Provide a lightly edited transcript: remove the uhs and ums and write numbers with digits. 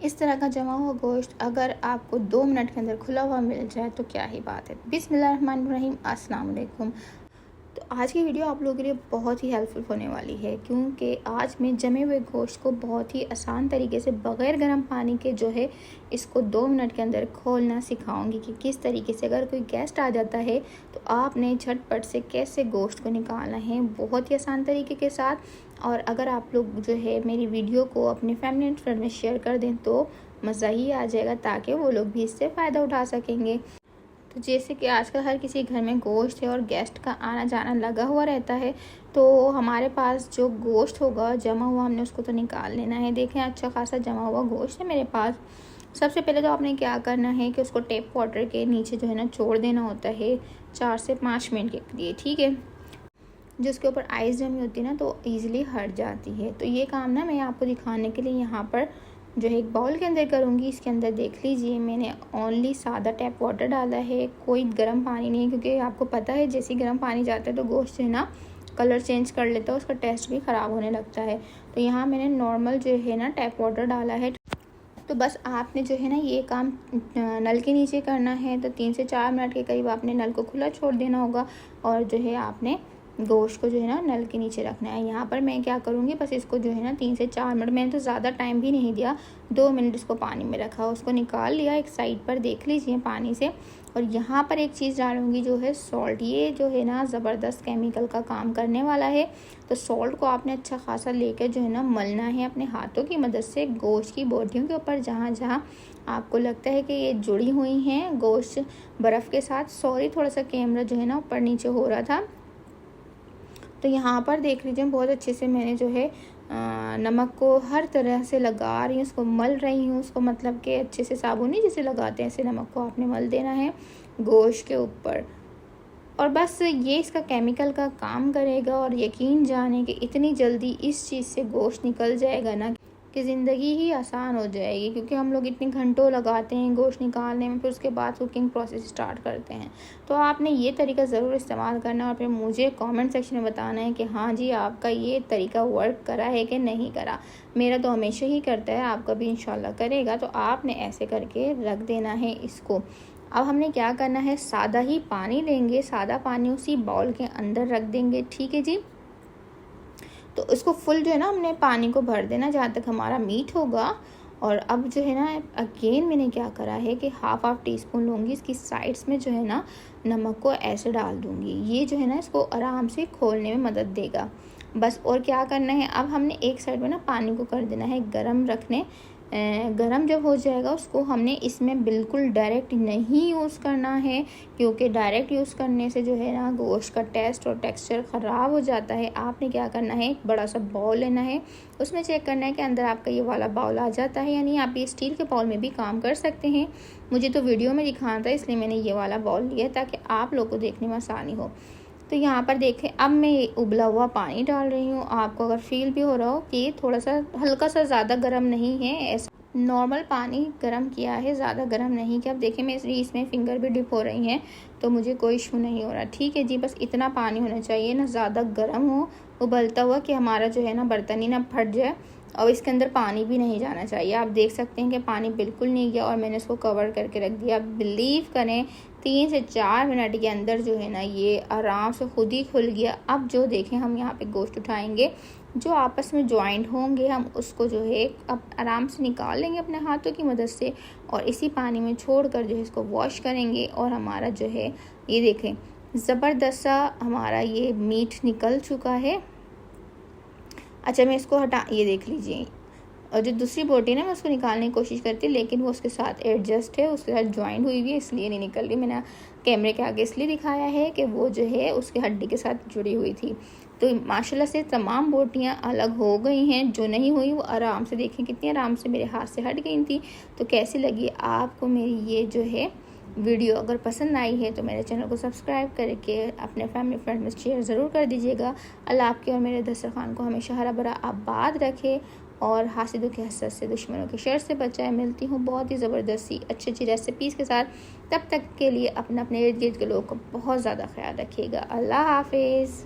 इस तरह का जमा हुआ गोश्त अगर आपको 2 मिनट के अंदर खुला हुआ मिल जाए तो क्या ही बात है। बिस्मिल्लाहिर्रहमानिर्रहीम, अस्सलाम वालेकुम। तो आज की वीडियो आप लोगों के लिए बहुत ही हेल्पफुल होने वाली है, क्योंकि आज मैं जमे हुए गोश्त को बहुत ही आसान तरीके से बग़ैर गर्म पानी के जो है इसको 2 मिनट के अंदर खोलना सिखाऊंगी कि किस तरीके से अगर कोई गेस्ट आ जाता है तो आपने झटपट से कैसे गोश्त को निकालना है बहुत ही आसान तरीके के साथ। और अगर आप लोग जो है मेरी वीडियो को अपने फैमिली एंड फ्रेंड में शेयर कर दें तो मज़ा ही आ जाएगा, ताकि वो लोग भी इससे फ़ायदा उठा सकेंगे। तो जैसे कि आजकल हर किसी घर में गोश्त है और गेस्ट का आना जाना लगा हुआ रहता है, तो हमारे पास जो गोश्त होगा जमा हुआ हमने उसको तो निकाल लेना है। देखें अच्छा खासा जमा हुआ गोश्त है मेरे पास। सबसे पहले तो आपने क्या करना है कि उसको टैप वाटर के नीचे जो है ना छोड़ देना होता है 4 से 5 मिनट के लिए, ठीक है। जो उसके ऊपर आइस जमी होती है ना तो ईज़िली हट जाती है। तो ये काम ना मैं आपको दिखाने के लिए यहाँ पर जो है एक बाउल के अंदर करूँगी। इसके अंदर देख लीजिए मैंने ओनली सादा टैप वाटर डाला है, कोई गर्म पानी नहीं है, क्योंकि आपको पता है जैसे ही गर्म पानी जाता है तो गोश्त जो है ना कलर चेंज कर लेता है, उसका टेस्ट भी ख़राब होने लगता है। तो यहाँ मैंने नॉर्मल जो है ना टैप वाटर डाला है। तो बस आपने जो है ना ये काम नल के नीचे करना है। तो 3 से 4 मिनट के करीब आपने नल को खुला छोड़ देना होगा और जो है आपने गोश्त को जो है ना नल के नीचे रखना है। यहाँ पर मैं क्या करूँगी, बस इसको जो है ना 3 से 4 मिनट, मैंने तो ज़्यादा टाइम भी नहीं दिया, 2 मिनट इसको पानी में रखा, उसको निकाल लिया एक साइड पर, देख लीजिए पानी से। और यहाँ पर एक चीज़ डालूँगी जो है सॉल्ट। ये जो है ना ज़बरदस्त केमिकल का काम करने वाला है। तो सॉल्ट को आपने अच्छा खासा लेकर जो है ना मलना है अपने हाथों की मदद से गोश्त की बोटियों के ऊपर, जहाँ जहाँ आपको लगता है कि ये जुड़ी हुई हैं गोश्त बर्फ़ के साथ। सॉरी, थोड़ा सा कैमरा जो है ना ऊपर नीचे हो रहा था। तो यहाँ पर देख लीजिए बहुत अच्छे से मैंने जो है नमक को हर तरह से लगा रही हूँ, उसको मल रही हूँ। उसको मतलब कि अच्छे से साबुनी जैसे लगाते हैं ऐसे नमक को आपने मल देना है गोश्त के ऊपर। और बस ये इसका केमिकल का काम करेगा। और यकीन जाने कि इतनी जल्दी इस चीज़ से गोश्त निकल जाएगा ना कि ज़िंदगी ही आसान हो जाएगी, क्योंकि हम लोग इतने घंटों लगाते हैं गोश्त निकालने में, फिर उसके बाद कुकिंग प्रोसेस स्टार्ट करते हैं। तो आपने ये तरीका ज़रूर इस्तेमाल करना और फिर मुझे कमेंट सेक्शन में बताना है कि हाँ जी आपका ये तरीका वर्क करा है कि नहीं करा। मेरा तो हमेशा ही करता है, आपका भी इंशाल्लाह करेगा। तो आपने ऐसे करके रख देना है इसको। अब हमने क्या करना है, सादा ही पानी लेंगे, सादा पानी उसी बाउल के अंदर रख देंगे, ठीक है जी। तो इसको फुल जो है ना हमने पानी को भर देना जहाँ तक हमारा मीट होगा। और अब जो है ना अगेन मैंने क्या करा है कि हाफ टी स्पून लूँगी, इसकी साइड्स में जो है ना नमक को ऐसे डाल दूँगी। ये जो है ना इसको आराम से खोलने में मदद देगा बस। और क्या करना है, अब हमने एक साइड में ना पानी को कर देना है गरम रखने। गरम जब हो जाएगा उसको हमने इसमें बिल्कुल डायरेक्ट नहीं यूज़ करना है, क्योंकि डायरेक्ट यूज़ करने से जो है ना गोश्त का टेस्ट और टेक्सचर ख़राब हो जाता है। आपने क्या करना है, एक बड़ा सा बाउल लेना है, उसमें चेक करना है कि अंदर आपका ये वाला बाउल आ जाता है या नहीं। आप ये स्टील के बाउल में भी काम कर सकते हैं, मुझे तो वीडियो में दिखाना था इसलिए मैंने ये वाला बाउल लिया ताकि आप लोग को देखने में आसानी हो। तो यहाँ पर देखें अब मैं उबला हुआ पानी डाल रही हूँ। आपको अगर फील भी हो रहा हो कि थोड़ा सा हल्का सा ज़्यादा गर्म नहीं है, ऐसा नॉर्मल पानी गर्म किया है, ज़्यादा गर्म नहीं किया। अब देखिए मैं इसमें फिंगर भी डिप हो रही हैं तो मुझे कोई इशू नहीं हो रहा, ठीक है जी। बस इतना पानी होना चाहिए ना ज़्यादा गर्म हो, उबलता हुआ, कि हमारा जो है ना बर्तन ही ना फट जाए। और इसके अंदर पानी भी नहीं जाना चाहिए। आप देख सकते हैं कि पानी बिल्कुल नहीं गया और मैंने इसको कवर करके रख दिया। आप बिलीव करें 3 से 4 मिनट के अंदर जो है ना ये आराम से खुद ही खुल गया। अब जो देखें हम यहाँ पे गोश्त उठाएंगे, जो आपस में जॉइंट होंगे हम उसको जो है अब आराम से निकाल लेंगे अपने हाथों की मदद से और इसी पानी में छोड़कर जो है इसको वॉश करेंगे। और हमारा जो है ये देखें ज़बरदस्त सा हमारा ये मीट निकल चुका है। अच्छा मैं इसको हटा, ये देख लीजिए। और जो दूसरी बोटी है ना मैं उसको निकालने की कोशिश करती, लेकिन वो उसके साथ एडजस्ट है, उसके साथ ज्वाइंट हुई हुई है, इसलिए नहीं निकल रही। मैंने कैमरे के आगे इसलिए दिखाया है कि वो जो है उसके हड्डी के साथ जुड़ी हुई थी। तो माशाल्लाह से तमाम बोटियाँ अलग हो गई हैं, जो नहीं हुई वो आराम से, देखें कितनी आराम से मेरे हाथ से हट गई थी। तो कैसी लगी आपको मेरी ये जो है वीडियो? अगर पसंद आई है तो मेरे चैनल को सब्सक्राइब करके अपने फैमिली फ्रेंड में शेयर ज़रूर कर दीजिएगा। अल्लाह आपके और मेरे दस्तरखान को हमेशा हरा भरा आबाद रखे और हासिदों के हसद से, दुश्मनों के शर से बचाए। मिलती हूँ बहुत ही ज़बरदस्त सी अच्छी अच्छी रेसिपीज़ के साथ। तब तक के लिए अपने इर्द गिर्द के लोगों को बहुत ज़्यादा ख्याल रखिएगा। अल्लाह हाफिज़।